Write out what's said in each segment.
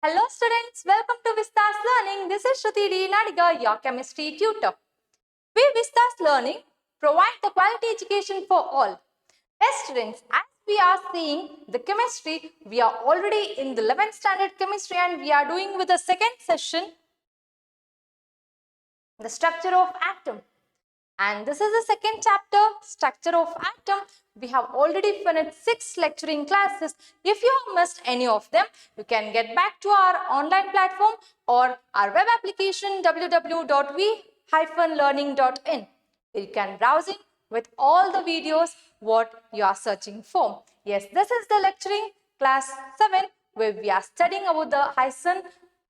Hello students, welcome to Vistas Learning. This is Shruti D. Nadiga, your chemistry tutor. We Vistas Learning provide the quality education for all. Yes students, as we are seeing the chemistry, we are already in the 11th standard chemistry and we are doing with the second session, the structure of atom. And this is the second chapter, structure of atom. We have already finished 6 lecturing classes. If you have missed any of them, you can get back to our online platform or our web application www.v-learning.in. You can browse in with all the videos what you are searching for. Yes, this is the lecturing class 7 where we are studying about the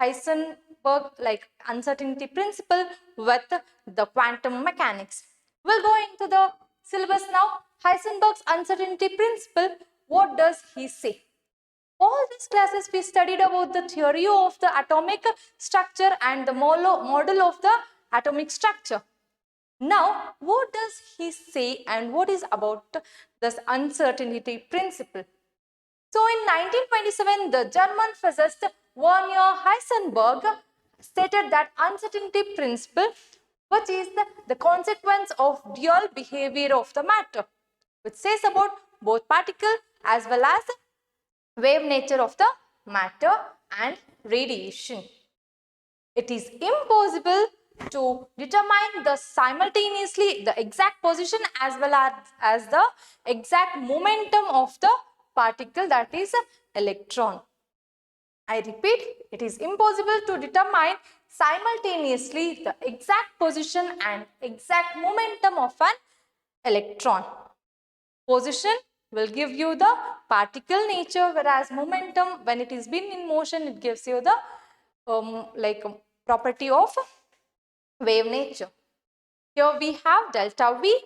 Heisenberg uncertainty principle with the quantum mechanics. We'll go into the syllabus now. Heisenberg's uncertainty principle, what does he say? All these classes we studied about the theory of the atomic structure and the model of the atomic structure. Now, what does he say and what is about this uncertainty principle? So, in 1927, the German physicist Werner Heisenberg stated that uncertainty principle, which is the consequence of dual behavior of the matter, which says about both particle as well as wave nature of the matter and radiation. It is impossible to determine the simultaneously the exact position as well as the exact momentum of the particle, that is electron. I repeat, it is impossible to determine simultaneously the exact position and exact momentum of an electron. Position will give you the particle nature, whereas momentum, when it is been in motion, it gives you the property of wave nature. Here we have delta V,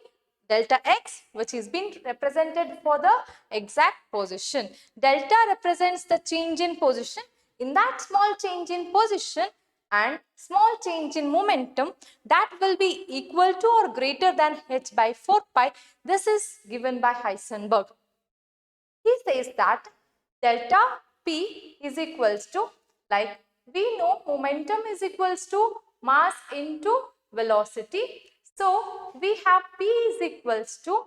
delta X, which is being represented for the exact position. Delta represents the change in position. In that small change in position and small change in momentum, that will be equal to or greater than h by 4 pi. This is given by Heisenberg. He says that delta P is equals to, like we know momentum is equals to mass into velocity. So, we have P is equals to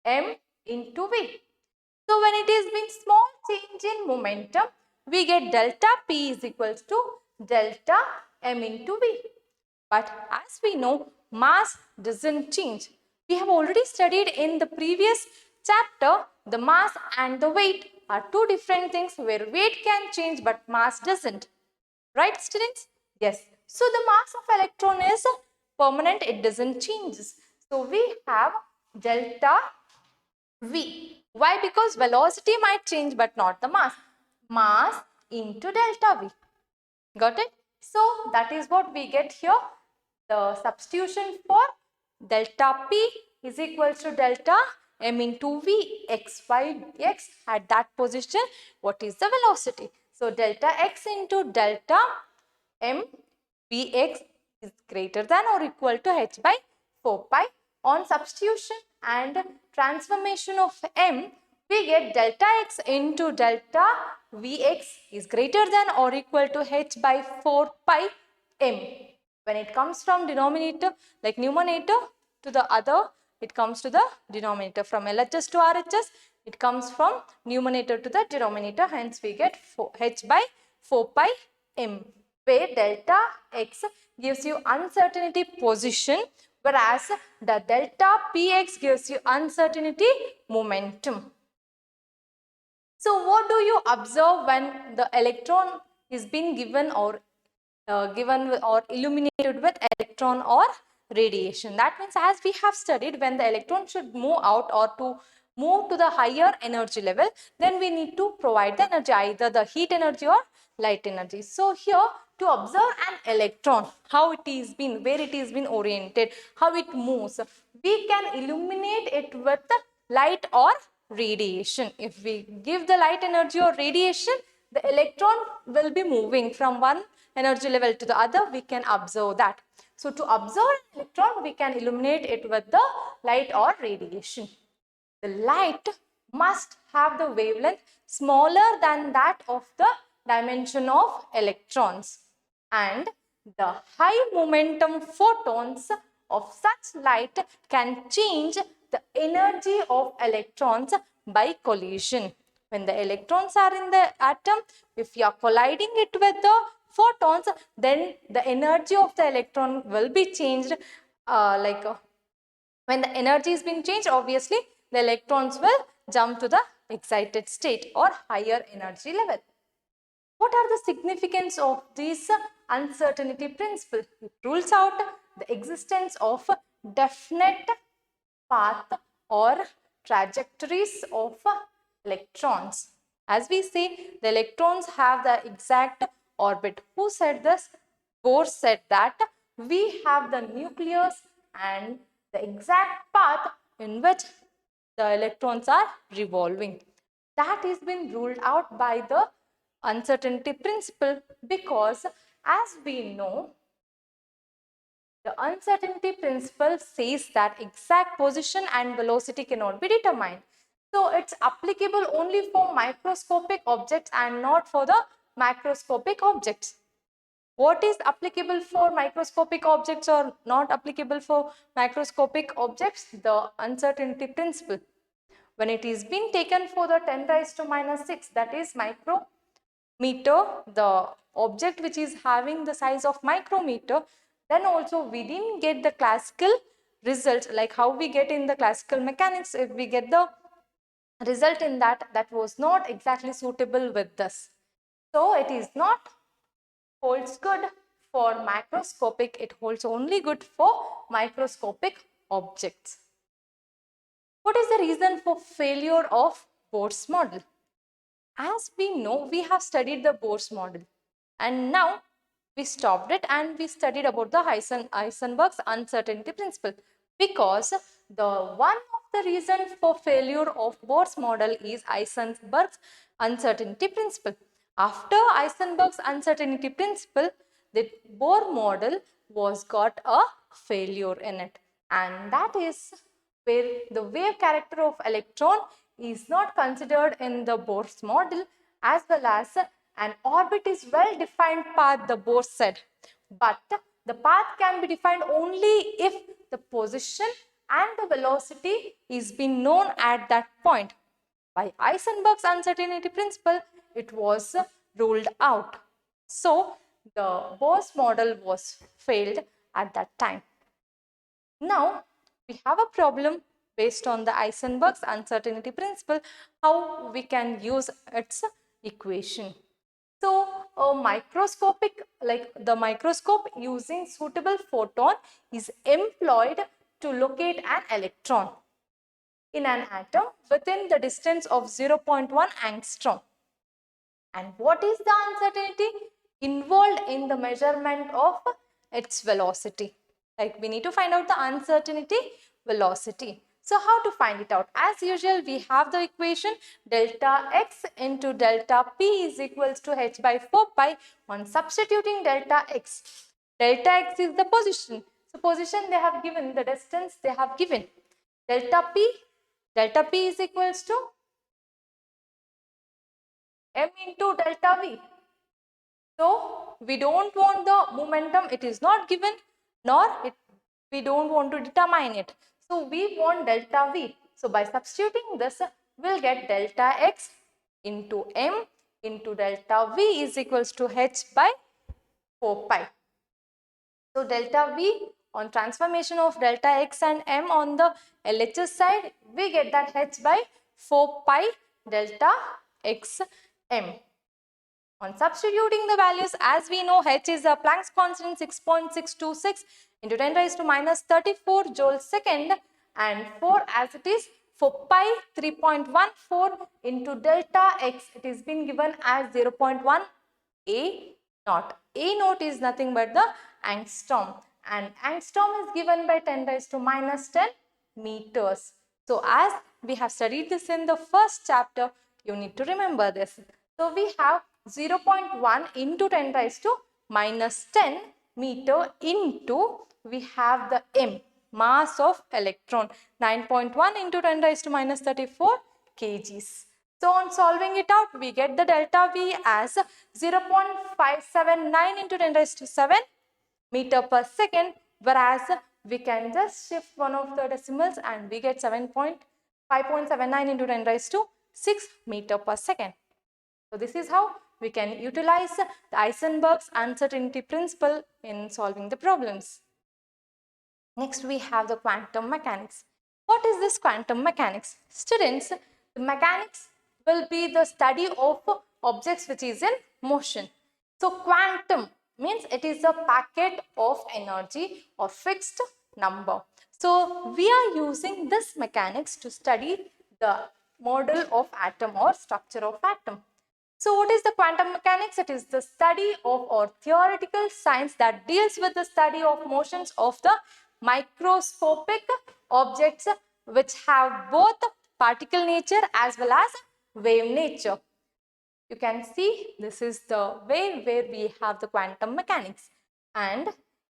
m into V. So, when it is been small change in momentum, we get delta P is equals to delta m into V. But as we know, mass doesn't change. We have already studied in the previous chapter, the mass and the weight are two different things where weight can change but mass doesn't. Right, students? Yes. So, the mass of electron is permanent, it doesn't change. So, we have delta V. Why? Because velocity might change but not the mass. Mass into delta V. Got it? So, that is what we get here. The substitution for delta P is equals to delta m into V x by x at that position. What is the velocity? So, delta x into delta m Vx is greater than or equal to h by 4 pi. On substitution and transformation of m, we get delta x into delta Vx is greater than or equal to h by 4 pi m. When it comes from denominator, like numerator to the other, it comes to the denominator. From LHS to RHS, it comes from numerator to the denominator. Hence, we get h by 4 pi m, where delta x gives you uncertainty position, whereas the delta px gives you uncertainty momentum. So, what do you observe when the electron is being given or illuminated with electron or radiation? That means, as we have studied, when the electron should move out or to move to the higher energy level, then we need to provide the energy, either the heat energy or light energy. So, here to observe an electron, how it is been, where it is been oriented, how it moves, we can illuminate it with light or radiation. If we give the light energy or radiation, the electron will be moving from one energy level to the other. We can observe that. So, to observe an electron, we can illuminate it with the light or radiation. The light must have the wavelength smaller than that of the dimension of electrons, and the high momentum photons of such light can change the energy of electrons by collision. When the electrons are in the atom, if you are colliding it with the photons, then the energy of the electron will be changed. When the energy is being changed, obviously the electrons will jump to the excited state or higher energy level. What are the significance of this uncertainty principle? It rules out the existence of definite path or trajectories of electrons. As we say, the electrons have the exact orbit. Who said this? Bohr said that we have the nucleus and the exact path in which the electrons are revolving. That has been ruled out by the uncertainty principle, because as we know, the uncertainty principle says that exact position and velocity cannot be determined. So it's applicable only for microscopic objects and not for the macroscopic objects. What is applicable for microscopic objects or not applicable for macroscopic objects? The uncertainty principle. When it is being taken for the 10 raised to minus 6, that is micrometer, the object which is having the size of micrometer, then also we didn't get the classical result like how we get in the classical mechanics. If we get the result in that was not exactly suitable with this. So it is not holds good for macroscopic, it holds only good for microscopic objects. What is the reason for failure of Bohr's model? As we know, we have studied the Bohr's model, and now we stopped it and we studied about the Heisenberg's uncertainty principle, because the one of the reason for failure of Bohr's model is Heisenberg's uncertainty principle. After Heisenberg's uncertainty principle, the Bohr model was got a failure in it, and that is where the wave character of electron is not considered in the Bohr's model, as well as an orbit is well-defined path, the Bohr said. But the path can be defined only if the position and the velocity is being known at that point. By Heisenberg's uncertainty principle, it was ruled out. So, the Bohr's model was failed at that time. Now, we have a problem based on the Heisenberg's uncertainty principle, how we can use its equation. So, a microscopic, like the microscope using suitable photon is employed to locate an electron in an atom within the distance of 0.1 angstrom. And what is the uncertainty involved in the measurement of its velocity? Like we need to find out the uncertainty velocity. So how to find it out? As usual, we have the equation delta x into delta p is equals to h by 4 pi. On substituting delta x is the position. So position they have given, the distance they have given. Delta p is equals to m into delta v. So we don't want the momentum, it is not given, nor we don't want to determine it. So we want delta v. So by substituting this, we'll get delta x into m into delta v is equals to h by 4 pi. So delta v on transformation of delta x and m on the LHS side, we get that h by 4 pi delta x m. On substituting the values, as we know, h is a Planck's constant 6.626 into 10 raised to minus 34 joule second, and 4 as it is 4 pi 3.14 into delta x, it is been given as 0.1 A naught. A naught is nothing but the angstrom, and angstrom is given by 10 raised to minus 10 meters. So as we have studied this in the first chapter, you need to remember this. So we have 0.1 into 10 raised to minus 10 meter into, we have the m, mass of electron, 9.1 into 10 raised to minus 34 kgs. So on solving it out, we get the delta V as 0.579 into 10 raised to 7 meter per second, whereas we can just shift one of the decimals and we get 5.79 into 10 raised to 6 meter per second. So this is how we can utilize the Heisenberg's uncertainty principle in solving the problems. Next, we have the quantum mechanics. What is this quantum mechanics? Students, the mechanics will be the study of objects which is in motion. So quantum means it is a packet of energy or fixed number. So we are using this mechanics to study the model of atom or structure of atom. So what is the quantum mechanics? It is the study of or theoretical science that deals with the study of motions of the microscopic objects which have both particle nature as well as wave nature. You can see this is the way where we have the quantum mechanics, and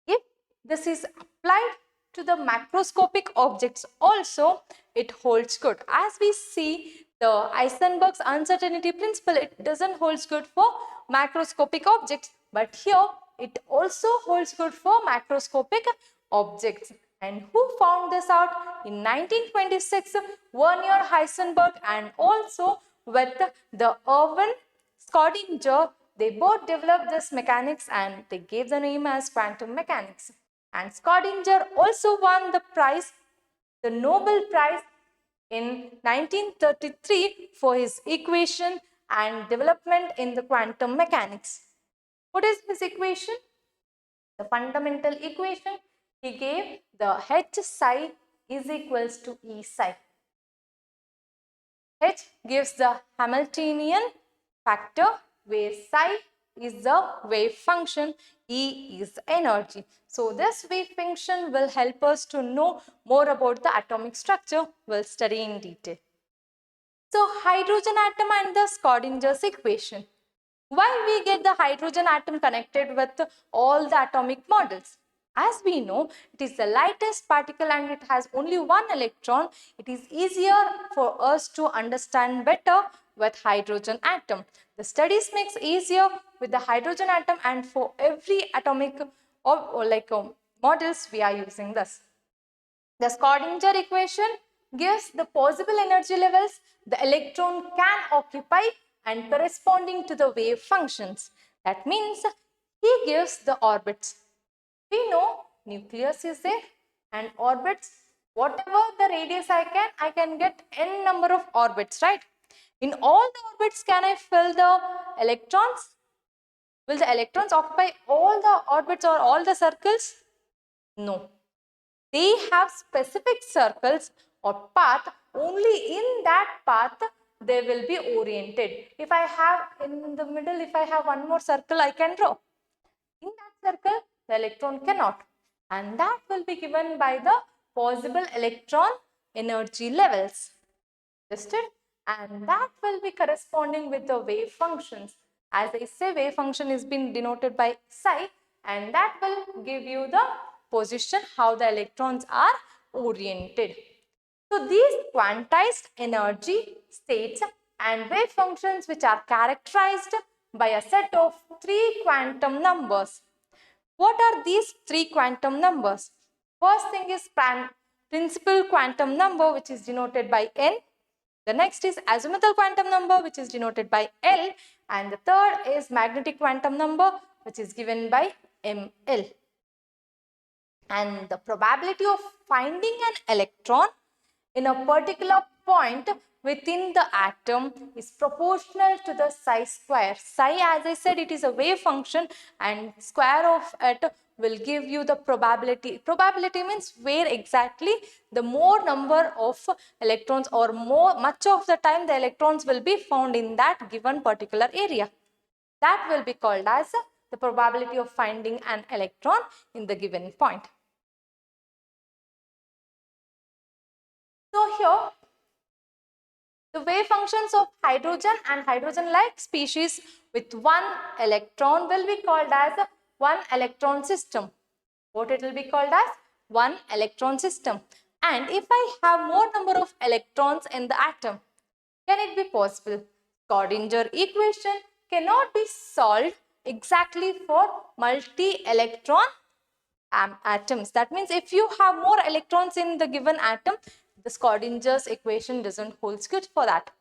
if this is applied to the macroscopic objects also, it holds good. As we see the Heisenberg's uncertainty principle, it doesn't hold good for macroscopic objects, but here it also holds good for macroscopic objects. And who found this out? In 1926, Werner Heisenberg and also with the Erwin Schrödinger, they both developed this mechanics and they gave the name as quantum mechanics. And Schrödinger also won the prize, the Nobel Prize in 1933 for his equation and development in the quantum mechanics. What is his equation? The fundamental equation he gave, the H psi is equals to E psi. H gives the Hamiltonian factor where psi is the wave function, E is energy. So this wave function will help us to know more about the atomic structure. We'll study in detail. So hydrogen atom and the Schrödinger's equation. Why we get the hydrogen atom connected with all the atomic models? As we know, it is the lightest particle and it has only one electron. It is easier for us to understand better with hydrogen atom. The studies makes easier with the hydrogen atom, and for every atomic models we are using this. The Schrödinger equation gives the possible energy levels the electron can occupy and corresponding to the wave functions. That means he gives the orbits. We know nucleus is there and orbits, whatever the radius I can get n number of orbits, right? In all the orbits, can I fill the electrons? Will the electrons occupy all the orbits or all the circles? No. They have specific circles or path. Only in that path they will be oriented. If I have in the middle, if I have one more circle, I can draw. In that circle, the electron cannot. And that will be given by the possible electron energy levels. Understood? And that will be corresponding with the wave functions. As I say, wave function is being denoted by psi, and that will give you the position how the electrons are oriented. So these quantized energy states and wave functions which are characterized by a set of 3 quantum numbers. What are these 3 quantum numbers? First thing is principal quantum number, which is denoted by n. The next is azimuthal quantum number, which is denoted by L, and the third is magnetic quantum number, which is given by ML. And the probability of finding an electron in a particular point within the atom is proportional to the psi square. Psi, as I said, it is a wave function, and square of it will give you the probability. Probability means where exactly the more number of electrons or much of the time the electrons will be found in that given particular area. That will be called as the probability of finding an electron in the given point. So here, the wave functions of hydrogen and hydrogen-like species with one electron will be called as a one electron system. What it will be called as? One electron system. And if I have more number of electrons in the atom, Can it be possible? Schrodinger equation cannot be solved exactly for multi-electron atoms. That means if you have more electrons in the given atom, the Schrodinger's equation doesn't hold good for that.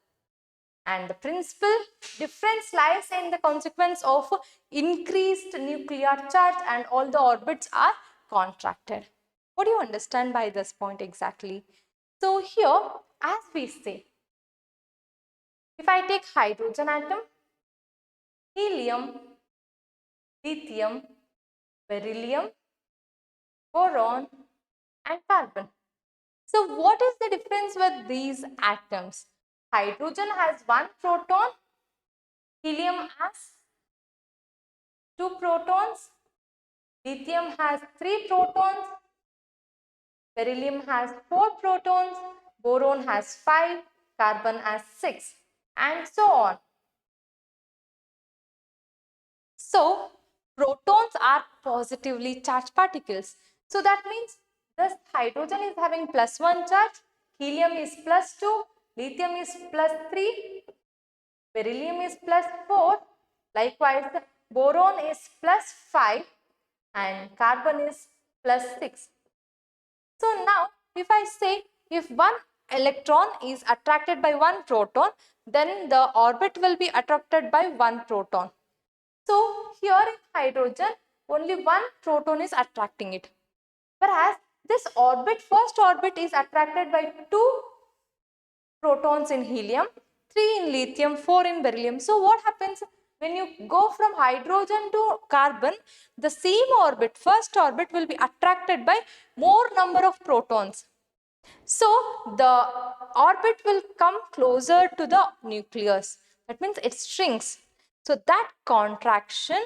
And the principal difference lies in the consequence of increased nuclear charge and all the orbits are contracted. What do you understand by this point exactly? So here, as we say, if I take hydrogen atom, helium, lithium, beryllium, boron, and carbon. So what is the difference with these atoms? Hydrogen has one proton, helium has two protons, lithium has three protons, beryllium has four protons, boron has five, carbon has six, and so on. So protons are positively charged particles. So that means this hydrogen is having +1 charge, helium is +2, lithium is +3, beryllium is +4, likewise boron is +5 and carbon is +6. So now if I say if one electron is attracted by one proton, then the orbit will be attracted by one proton. So here in hydrogen, only one proton is attracting it. Whereas this orbit, first orbit is attracted by two protons in helium, 3 in lithium, 4 in beryllium. So what happens when you go from hydrogen to carbon? The same orbit, first orbit will be attracted by more number of protons. So the orbit will come closer to the nucleus. That means it shrinks. So that contraction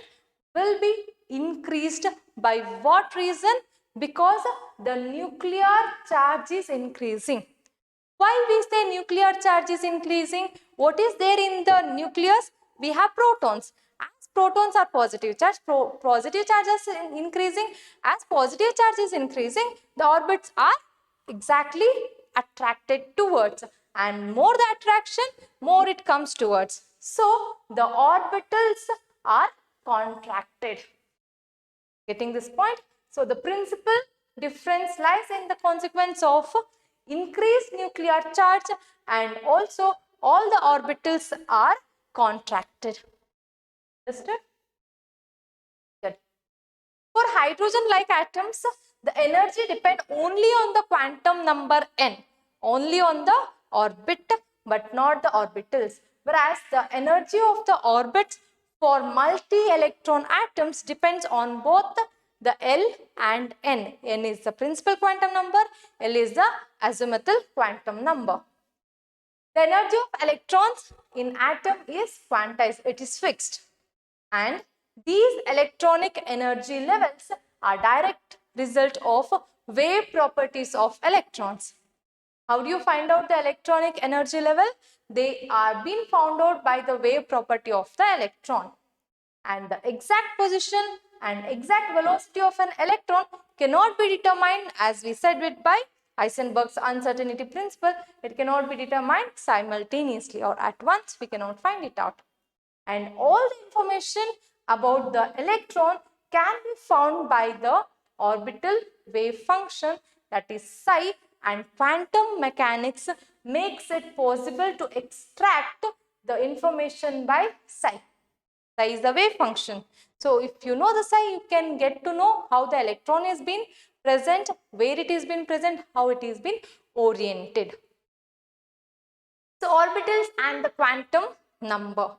will be increased by what reason? Because the nuclear charge is increasing. Why we say nuclear charge is increasing? What is there in the nucleus? We have protons. As protons are positive charge, positive charge is increasing. As positive charge is increasing, the orbits are exactly attracted towards, and more the attraction, more it comes towards. So the orbitals are contracted. Getting this point? So the principal difference lies in the consequence of increased nuclear charge and also all the orbitals are contracted. Understood? Good. For hydrogen-like atoms, the energy depends only on the quantum number n, only on the orbit but not the orbitals. Whereas the energy of the orbits for multi-electron atoms depends on both the L and N. N is the principal quantum number, L is the azimuthal quantum number. The energy of electrons in atom is quantized, it is fixed. And these electronic energy levels are direct result of wave properties of electrons. How do you find out the electronic energy level? They are being found out by the wave property of the electron. And the exact position and exact velocity of an electron cannot be determined, as we said with by Heisenberg's uncertainty principle. It cannot be determined simultaneously or at once. We cannot find it out. And all the information about the electron can be found by the orbital wave function, that is psi, and quantum mechanics makes it possible to extract the information by psi. Psi is the wave function. So if you know the psi, you can get to know how the electron is being present, where it is being present, how it is being oriented. So orbitals and the quantum number.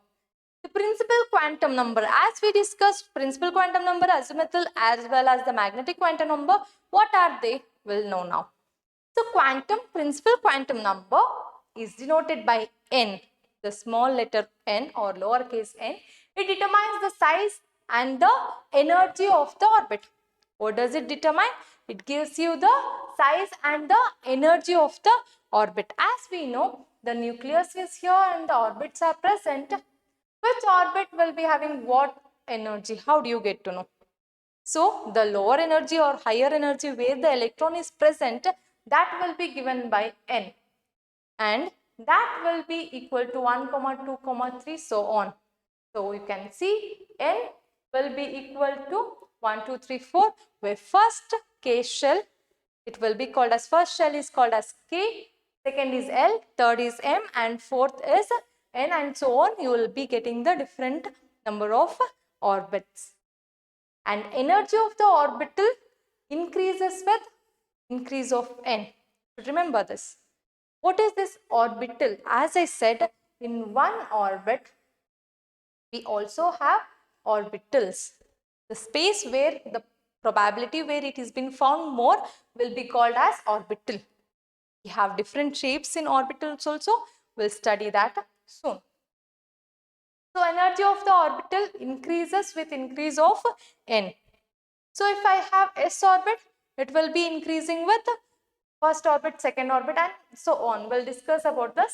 The principal quantum number, as we discussed, principal quantum number, azimuthal as well as the magnetic quantum number, what are they? We'll know now. So quantum, principal quantum number is denoted by n, the small letter n or lowercase n. It determines the size and the energy of the orbit. What does it determine? It gives you the size and the energy of the orbit. As we know, the nucleus is here and the orbits are present. Which orbit will be having what energy? How do you get to know? So, the lower energy or higher energy where the electron is present, that will be given by n. And that will be equal to 1, 2, 3, so on. So you can see n will be equal to 1, 2, 3, 4, where first K shell, it will be called as, first shell is called as K, second is L, third is M, and fourth is N, and so on. You will be getting the different number of orbits. And energy of the orbital increases with increase of N. Remember this. What is this orbital? As I said, in one orbit, we also have orbitals. The space where the probability where it has been found more will be called as orbital. We have different shapes in orbitals also. We'll study that soon. So energy of the orbital increases with increase of n. So if I have s orbit, it will be increasing with first orbit, second orbit, and so on. We'll discuss about this.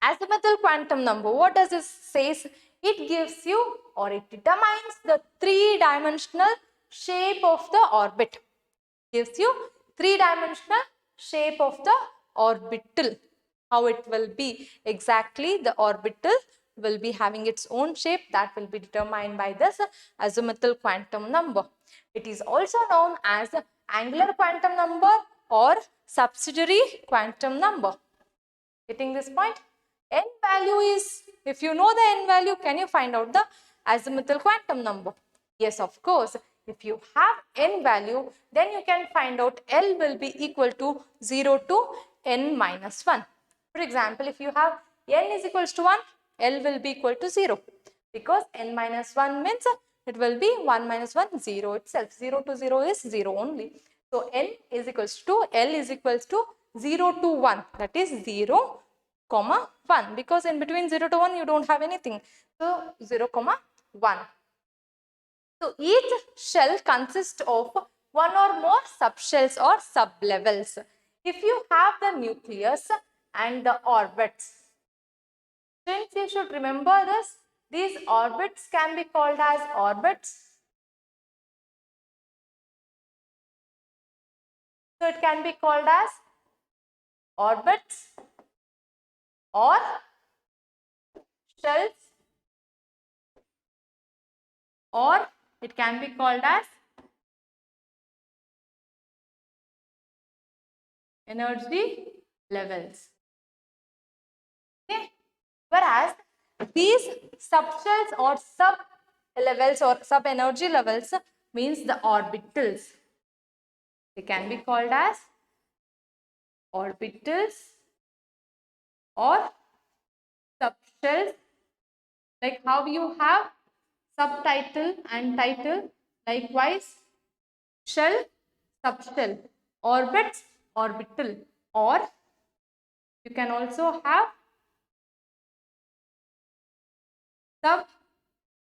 Azimuthal quantum number, what does this say? It gives you, or it determines the three-dimensional shape of the orbit. Gives you three-dimensional shape of the orbital. How it will be exactly, the orbital will be having its own shape, that will be determined by this azimuthal quantum number. It is also known as angular quantum number or subsidiary quantum number. Getting this point? N value is, if you know the n value, can you find out the azimuthal quantum number? Yes, of course. If you have n value, then you can find out L will be equal to 0 to n minus 1. For example, if you have n is equals to 1, L will be equal to 0. Because n minus 1 means it will be 1 minus 1, 0 itself. 0 to 0 is 0 only. So n is equals to, L is equals to 0 to 1. That is 0, comma 1, because in between 0 to 1 you don't have anything. So 0, comma 1. So each shell consists of one or more subshells or sublevels. If you have the nucleus and the orbits, since you should remember this, these orbits can be called as orbits. So it can be called as orbits or shells, or it can be called as energy levels. Okay. Whereas these subshells or sub levels or sub energy levels means the orbitals. They can be called as orbitals or subshells, like how you have subtitle and title. Likewise, shell, subshell, orbits, orbital, or you can also have sub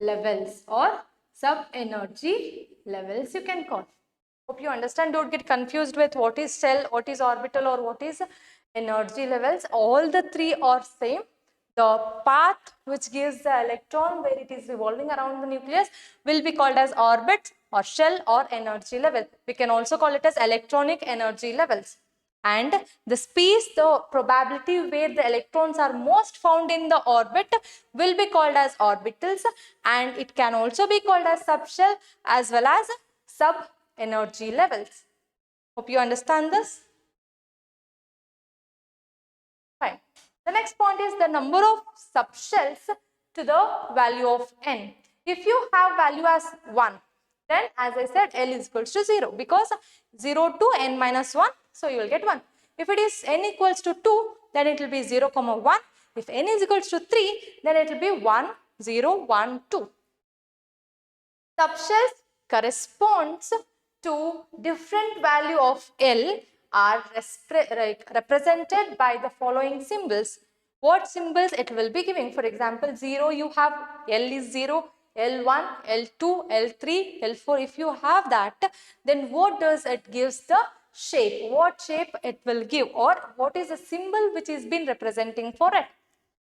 levels or sub energy levels, you can call. Hope you understand. Don't get confused with what is shell, what is orbital, or what is energy levels. All the three are same. The path which gives the electron where it is revolving around the nucleus will be called as orbit or shell or energy level. We can also call it as electronic energy levels. And the space, the probability where the electrons are most found in the orbit will be called as orbitals, and it can also be called as subshell as well as sub energy levels. Hope you understand this. Fine. The next point is the number of subshells to the value of n. If you have value as 1, then as I said, L is equals to 0, because 0 to n minus 1, so you will get 1. If it is n equals to 2, then it will be 0, 1. If n is equals to 3, then it will be 1, 0, 1, 2. Subshells corresponds to different value of L are represented by the following symbols. What symbols it will be giving? For example, 0 you have, L is 0, L1, L2, L3, L4. If you have that, then what does it gives the shape? What shape it will give, or what is the symbol which is been representing for it?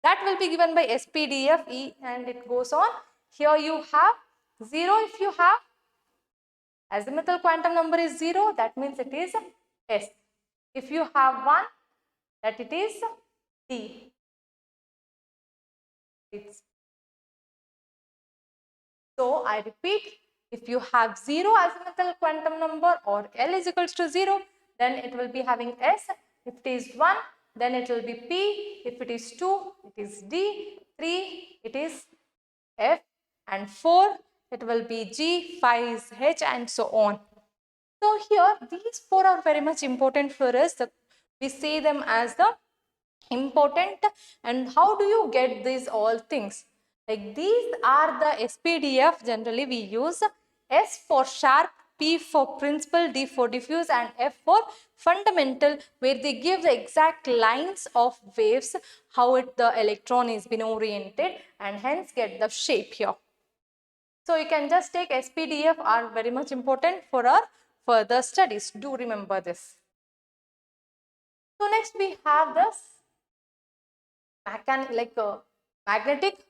That will be given by SPDFE, and it goes on. Here you have 0. If you have azimuthal quantum number is 0, that means it is S. If you have 1, that it is D. So I repeat, if you have 0 azimuthal quantum number or L is equals to 0, then it will be having S. If it is 1, then it will be P. If it is 2, it is D. 3, it is F. And 4, it will be G. 5 is H, and so on. So here, these 4 are very much important for us. We say them as the important. And how do you get these all things? Like these are the SPDF. Generally we use S for sharp, P for principal, D for diffuse, and F for fundamental, where they give the exact lines of waves, how the electron is been oriented, and hence get the shape here. So you can just take SPDF are very much important for our further studies. Do remember this. So next we have this magnetic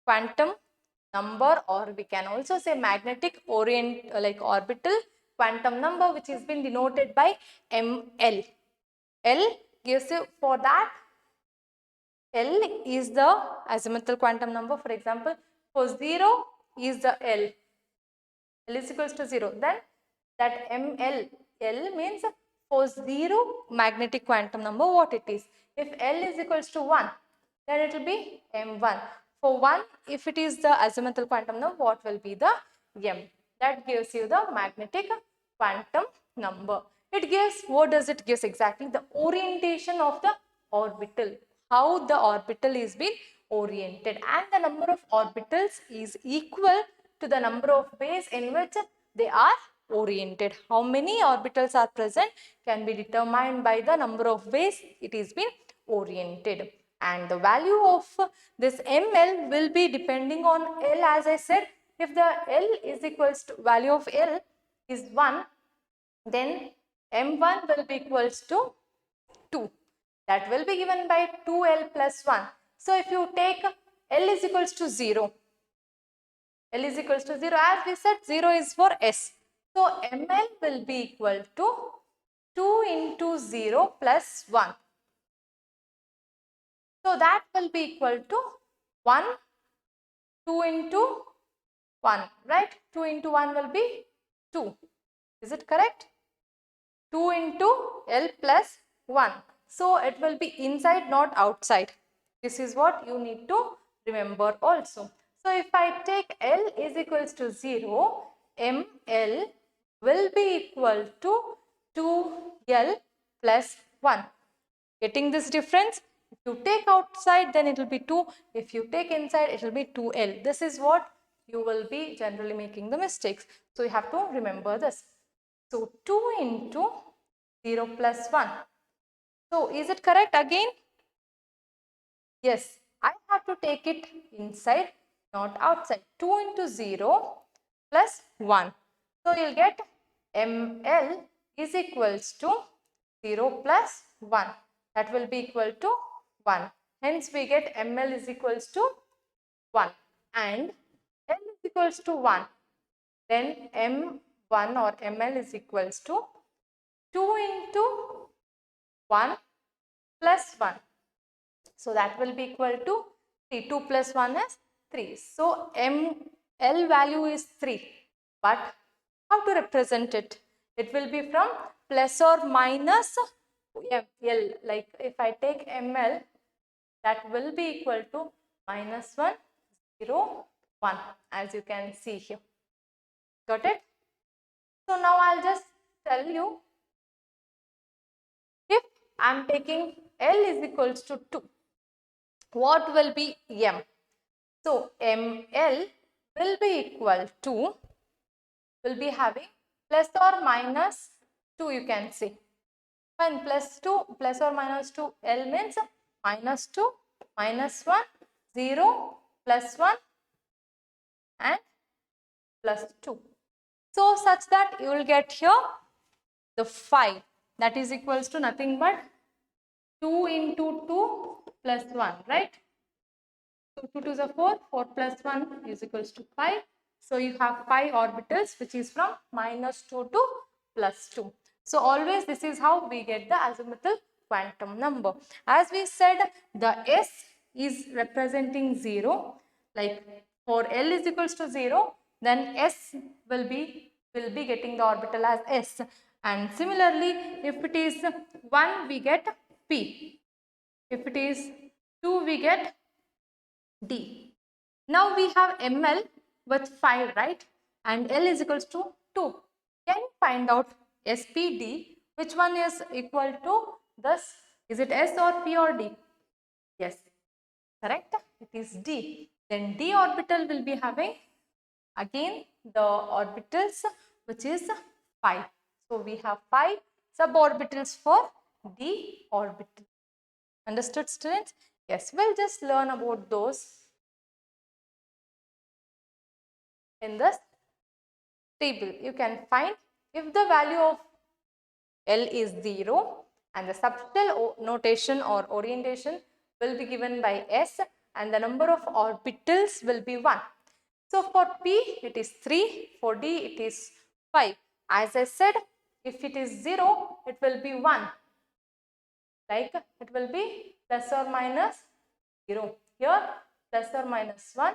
quantum number, or we can also say magnetic orbital quantum number, which has been denoted by ML. L gives you, for that L is the azimuthal quantum number. For example, for 0 is the L is equals to 0. Then that ML, L means for 0 magnetic quantum number, what it is. If L is equals to 1, then it will be M1. For 1, if it is the azimuthal quantum number, what will be the M? That gives you the magnetic quantum number. It gives, what does it give exactly? The orientation of the orbital, how the orbital is being oriented, and the number of orbitals is equal to the number of ways in which they are oriented. How many orbitals are present can be determined by the number of ways it is being oriented. And the value of this ML will be depending on L, as I said. If the L is equals to, value of L is 1, then M1 will be equals to 2. That will be given by 2L plus 1. So if you take L is equals to 0, L is equals to 0, as we said 0 is for S. So ML will be equal to 2 into 0 plus 1. So that will be equal to 1, 2 into 1, right? 2 into 1 will be 2. Is it correct? 2 into L plus 1. So it will be inside, not outside. This is what you need to remember also. So if I take L is equals to 0, ML will be equal to 2L plus 1. Getting this difference? If you take outside, then it will be 2. If you take inside, it will be 2L. This is what you will be generally making the mistakes. So you have to remember this. So 2 into 0 plus 1. So is it correct again? Yes, I have to take it inside, not outside. 2 into 0 plus 1. So you'll get ML is equals to 0 plus 1. That will be equal to 1. Hence we get ML is equals to 1. And L is equals to 1. Then M1 or ML is equals to 2 into 1 plus 1. So that will be equal to 3. 2 plus 1 is 3. So ML value is 3. But how to represent it? It will be from plus or minus L. Like if I take ML, that will be equal to minus 1, 0, 1, as you can see here. Got it? So now I'll just tell you, if I'm taking L is equals to 2, what will be M? So ML will be equal to, will be having plus or minus 2, you can see. When plus 2, plus or minus 2, L means minus 2, minus 1, 0, plus 1 and plus 2. So such that you will get here the 5, that is equals to nothing but 2 into 2 plus 1, right? So 2 to the 4, 4 plus 1 is equals to 5. So you have 5 orbitals, which is from minus 2 to plus 2. So always this is how we get the azimuthal quantum number. As we said, the S is representing 0, like for L is equals to 0, then S will be getting the orbital as S, and similarly if it is 1 we get P, if it is 2 we get D. Now we have ML with 5, right? And L is equals to 2. Can you find out SPD? Which one is equal to this? Is it S or P or D? Yes, correct. It is D. Then D orbital will be having again the orbitals which is 5. So we have 5 suborbitals for D orbital. Understood, students? Yes, we'll just learn about those in this table. You can find if the value of L is 0 and the subshell notation or orientation will be given by S and the number of orbitals will be 1. So for P it is 3, for D it is 5. As I said, if it is 0 it will be 1, like it will be plus or minus 0. Here plus or minus 1,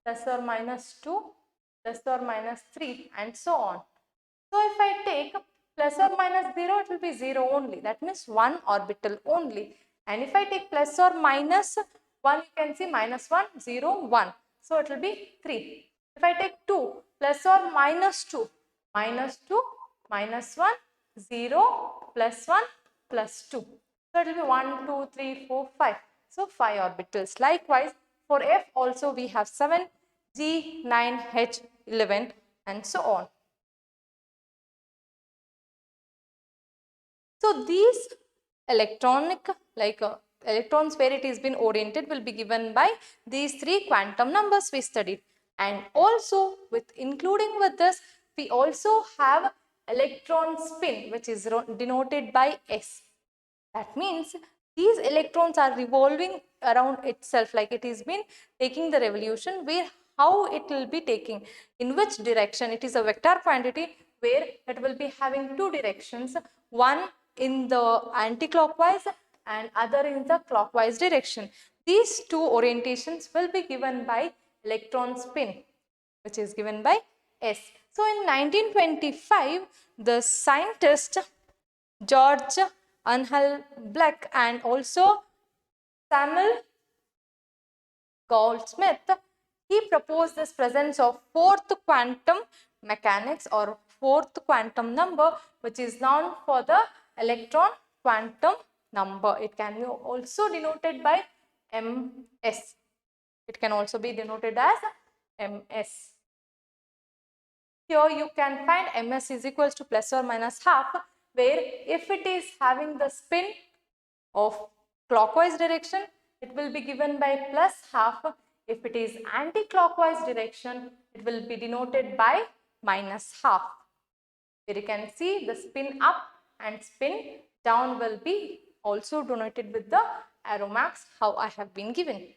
plus or minus 2, plus or minus 3 and so on. So if I take plus or minus 0, it will be 0 only. That means 1 orbital only. And if I take plus or minus 1, you can see minus 1, 0, 1. So it will be 3. If I take 2, plus or minus 2, minus 2, minus 1, 0, plus 1, plus 2. So it will be 1, 2, 3, 4, 5. So 5 orbitals. Likewise, for F also we have 7, G, 9, H, 11 and so on. So these electronic, electrons where it has been oriented will be given by these 3 quantum numbers we studied. And also with including with this, we also have electron spin which is denoted by S. That means these electrons are revolving around itself, like it has been taking the revolution, where how it will be taking, in which direction. It is a vector quantity where it will be having 2 directions, one in the anti-clockwise and other in the clockwise direction. These 2 orientations will be given by electron spin, which is given by S. So in 1925, the scientist George Angel Black and also Samuel Goldsmith, he proposed this presence of 4th quantum mechanics or 4th quantum number, which is known for the electron quantum number. It can be also denoted by MS. It can also be denoted as MS. Here you can find MS is equals to plus or minus half, where if it is having the spin of clockwise direction, it will be given by plus half. If it is anti-clockwise direction, it will be denoted by minus half. Here you can see the spin up and spin down will be also denoted with the arrow marks how I have been given.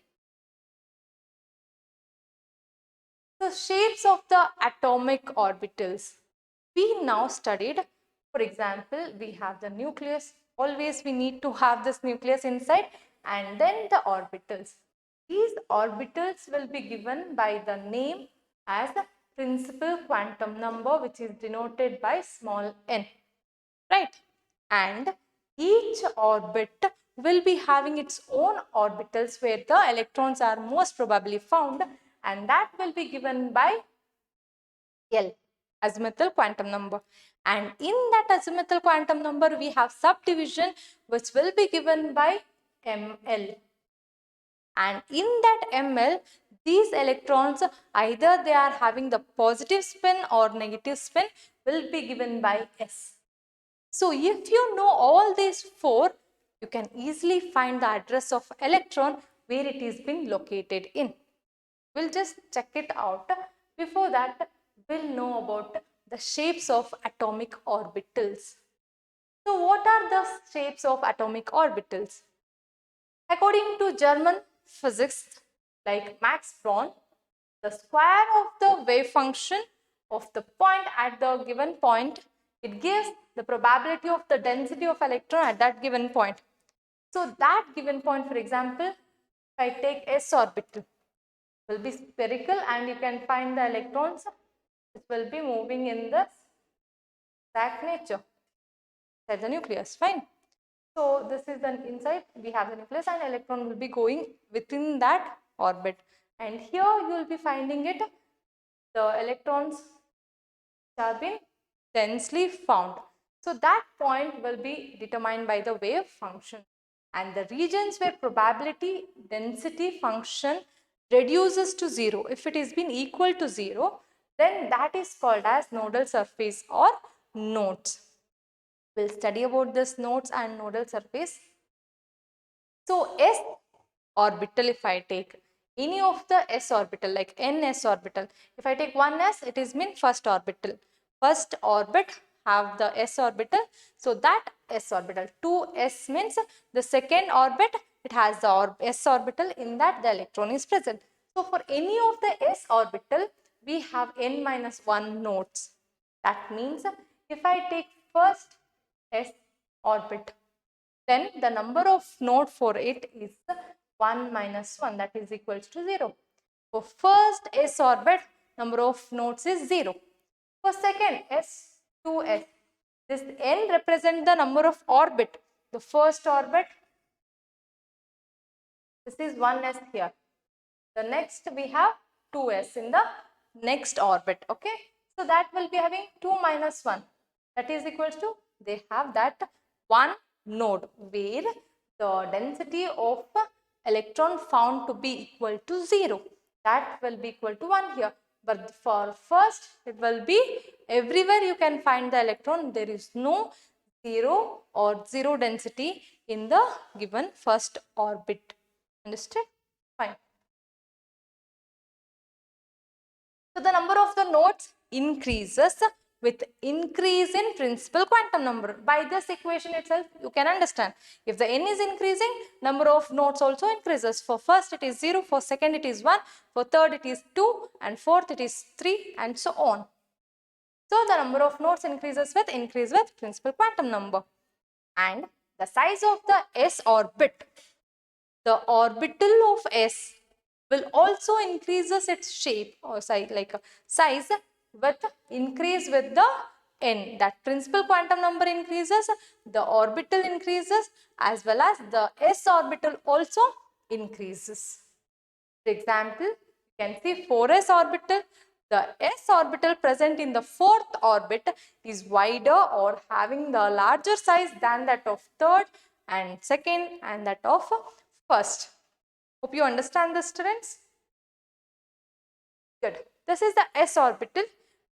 The shapes of the atomic orbitals. We now studied, for example, we have the nucleus. Always we need to have this nucleus inside, and then the orbitals. These orbitals will be given by the name as the principal quantum number, which is denoted by small n, right? And each orbit will be having its own orbitals where the electrons are most probably found, and that will be given by L, azimuthal quantum number. And in that azimuthal quantum number, we have subdivision which will be given by ML. And in that ML, these electrons, either they are having the positive spin or negative spin, will be given by S. So if you know all these 4, you can easily find the address of electron where it is being located in. We'll just check it out. Before that, we'll know about the shapes of atomic orbitals. So what are the shapes of atomic orbitals? According to German physicists like Max Born, the square of the wave function of the point at the given point, it gives the probability of the density of electron at that given point. So that given point, for example, if I take s orbital, will be spherical and you can find the electrons which will be moving in the exact nature inside the nucleus. Fine. So this is the inside, we have the nucleus and electron will be going within that orbit. And here you will be finding it, the electrons have been densely found. So that point will be determined by the wave function. And the regions where probability density function reduces to 0, if it is been equal to 0, then that is called as nodal surface or nodes. We'll study about this nodes and nodal surface. So s orbital, if I take any of the s orbital like ns orbital, if I take one s, it is mean first orbital. First orbit have the s orbital, so that s orbital. 2s means the second orbit, it has the s orbital, in that the electron is present. So for any of the s orbital, we have n minus 1 nodes. That means if I take first s orbit, then the number of node for it is 1 minus 1, that is equals to 0. For first s orbit, number of nodes is 0. For second s, 2s, this n represents the number of orbit. The first orbit, this is 1s here. The next we have 2s in the next orbit. Okay, so that will be having 2 minus 1, that is equals to, they have that one node where the density of electron found to be equal to 0, that will be equal to 1 here. But for first, it will be everywhere you can find the electron, there is no 0 or 0 density in the given first orbit. Understood? Fine. So the number of the nodes increases with increase in principal quantum number. By this equation itself, you can understand. If the n is increasing, number of nodes also increases. For first it is 0, for second it is 1, for third it is 2, and fourth it is 3, and so on. So the number of nodes increases with increase with principal quantum number. And the size of the s orbit, the orbital of s will also increases its shape or size, like size with increase with the n. That principal quantum number increases, the orbital increases, as well as the s orbital also increases. For example, you can see 4s orbital. The s orbital present in the fourth orbit is wider or having the larger size than that of third and second and that of first. Hope you understand this, students. Good. This is the s orbital,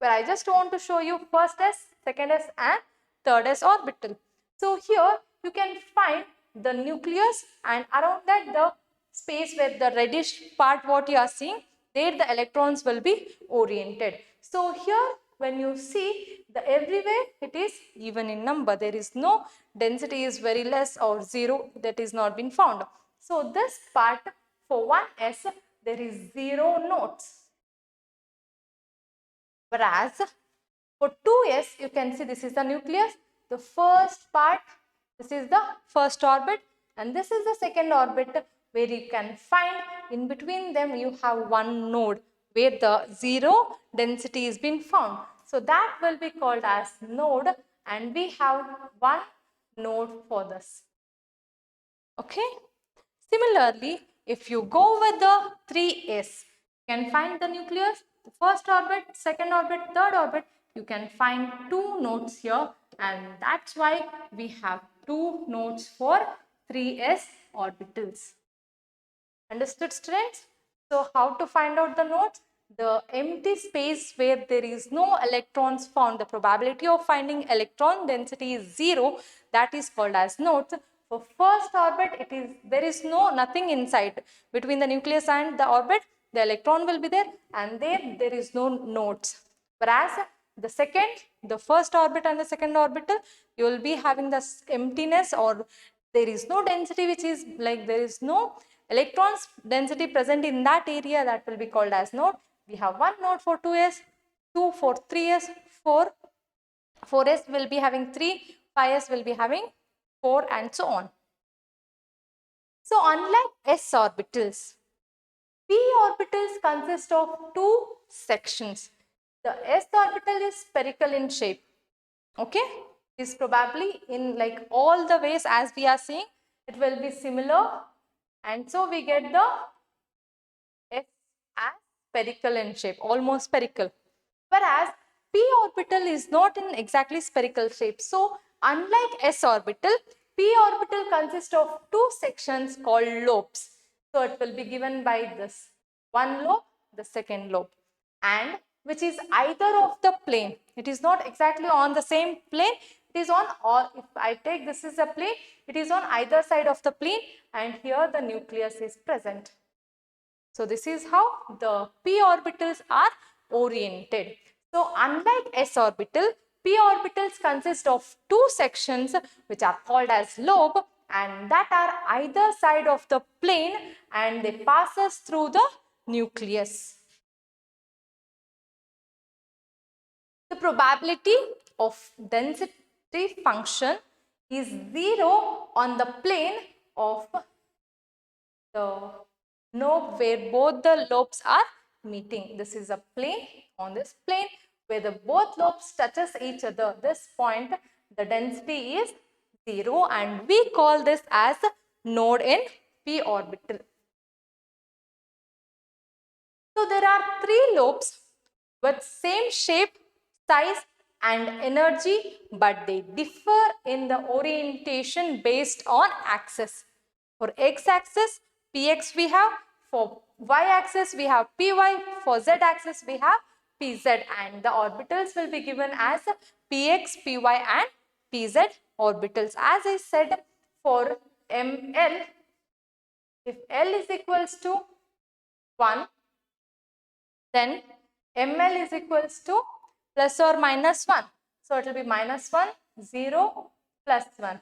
where I just want to show you first s, second s and third s orbital. So here you can find the nucleus, and around that the space where the reddish part what you are seeing, there the electrons will be oriented. So here when you see, the everywhere it is even in number. There is no density is very less or 0, that is not been found. So this part for 1s there is 0 nodes. Whereas for 2s, you can see this is the nucleus, the first part, this is the first orbit, and this is the second orbit, where you can find in between them you have one node where the 0 density is being found. So that will be called as node, and we have one node for this. Okay. Similarly, if you go with the 3s, you can find the nucleus, the first orbit, second orbit, third orbit. You can find 2 nodes here, and that's why we have 2 nodes for 3s orbitals. Understood, students? So how to find out the nodes? The empty space where there is no electrons found, the probability of finding electron density is 0, that is called as nodes. For first orbit, there is nothing inside. Between the nucleus and the orbit, the electron will be there, and there is no nodes. Whereas the first orbit and the second orbital, you will be having the emptiness, or there is no density, which is like there is no electrons density present in that area, that will be called as node. We have one node for 2s, 2 for 3s, 4s will be having 3, 5s will be having 4, and so on. So unlike s orbitals, p orbitals consist of two sections. The s orbital is spherical in shape. Okay, is probably in like all the ways as we are seeing, it will be similar, and so we get the s as spherical in shape, almost spherical. Whereas p orbital is not in exactly spherical shape. So unlike s orbital, p orbital consists of two sections called lobes. So it will be given by this one lobe, the second lobe, and which is either of the plane. It is not exactly on the same plane. It is on, or if I take this is a plane, it is on either side of the plane, and here the nucleus is present. So this is how the p orbitals are oriented. So unlike s orbital, p orbitals consist of two sections which are called as lobe, and that are either side of the plane, and they passes through the nucleus. The probability of density function is 0 on the plane of the node where both the lobes are meeting. This is a plane. On this plane where the both lobes touches each other, this point the density is 0, and we call this as node in p orbital. So there are three lobes with same shape, size and energy, but they differ in the orientation based on axis. For x-axis, px we have. For y-axis, we have py. For z-axis, we have pz. And the orbitals will be given as px, py and pz orbitals. As I said, for ml, if L is equals to 1, then ml is equals to plus or minus 1. So it will be minus 1, 0, plus 1.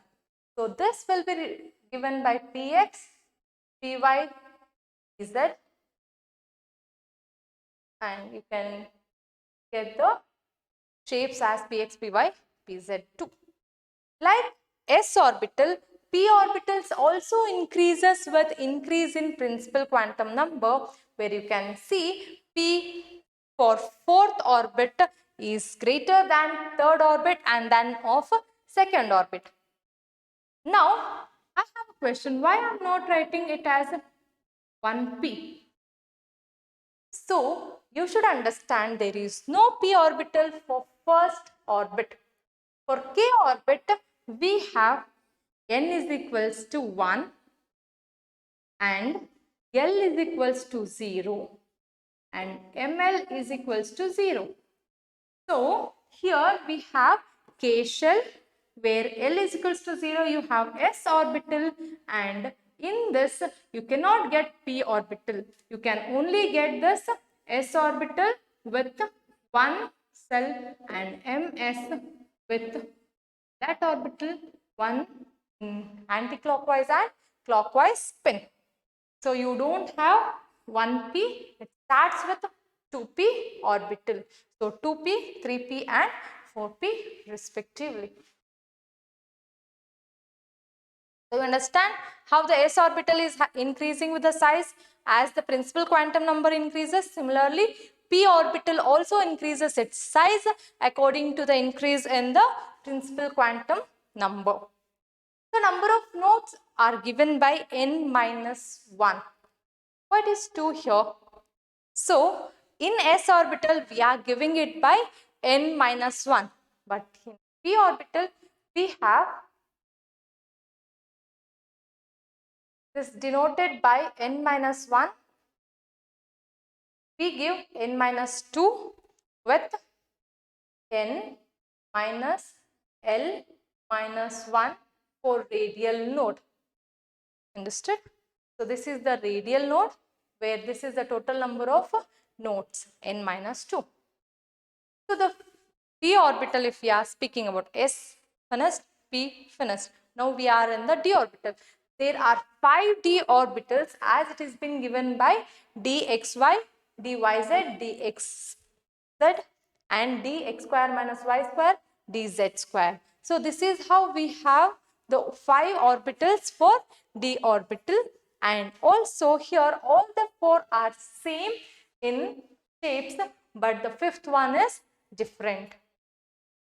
So this will be given by px, py, pz, and you can get the shapes as px, py, pz too. Like s orbital, p orbitals also increases with increase in principal quantum number, where you can see p for fourth orbit is greater than third orbit and then of second orbit. Now I have a question, why I am not writing it as 1p? So you should understand there is no p orbital for first orbit. For k orbit, we have n is equals to 1 and L is equals to 0 and ML is equals to 0. So here we have k shell, where L is equals to 0, you have s orbital, and in this you cannot get p orbital. You can only get this s orbital with one cell and ms with that orbital one anti-clockwise and clockwise spin. So you don't have 1p, it starts with 2p orbital. So 2p, 3p and 4p respectively. So you understand how the s orbital is increasing with the size as the principal quantum number increases. Similarly, p orbital also increases its size according to the increase in the principal quantum number. The number of nodes are given by n minus 1. What is 2 here? So, in s orbital, we are giving it by n minus 1. But in p orbital, we have this denoted by n minus 1. We give n minus 2 with n minus L minus 1 for radial node. Understood? So this is the radial node, where this is the total number of nodes, n minus 2. So the p orbital, if we are speaking about s finished, p finished. Now we are in the d orbital. There are 5 d orbitals as it is been given by dxy, dyz, dxz and dx square minus y square, dz square. So this is how we have the 5 orbitals for d orbital, and also here all the 4 are same in shapes, but the 5th one is different.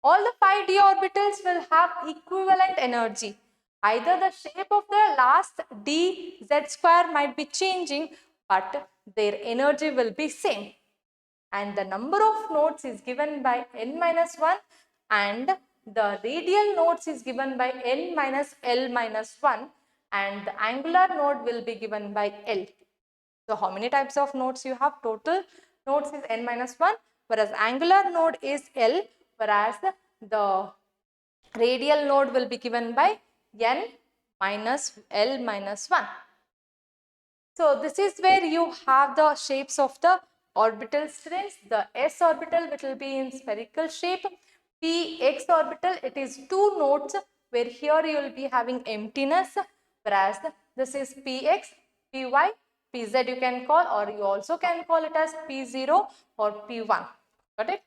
All the 5 d orbitals will have equivalent energy. Either the shape of the last d z square might be changing, but their energy will be same. And the number of nodes is given by n minus 1, and the radial nodes is given by n minus l minus 1, and the angular node will be given by l. So how many types of nodes you have? Total nodes is n minus 1, whereas angular node is l, whereas the radial node will be given by n minus l minus 1. So this is where you have the shapes of the orbital strings. The s orbital, which will be in spherical shape. Px orbital, it is 2 nodes, where here you will be having emptiness, whereas this is px, py, pz you can call, or you also can call it as p0 or p1. Got it?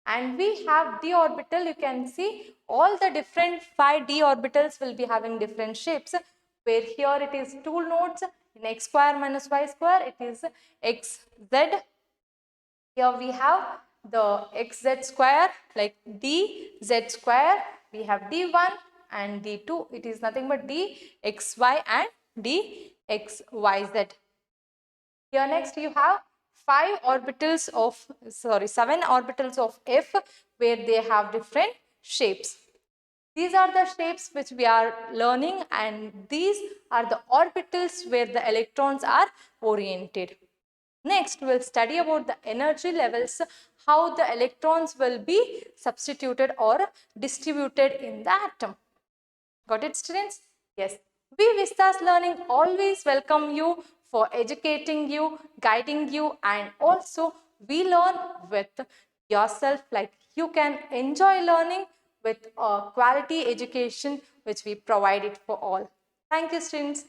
And we have d orbital. You can see all the different 5 d orbitals will be having different shapes, where here it is 2 nodes. In x square minus y square, it is xz. Here we have the xz square, like dz square. We have d1 and d2. It is nothing but dxy and dxyz. Here next you have 7 orbitals of F, where they have different shapes. These are the shapes which we are learning, and these are the orbitals where the electrons are oriented. Next, we'll study about the energy levels, how the electrons will be substituted or distributed in the atom. Got it, students? Yes. We Vistas Learning always welcome you for educating you, guiding you, and also we learn with yourself, like you can enjoy learning with a quality education which we provide it for all. Thank you, students.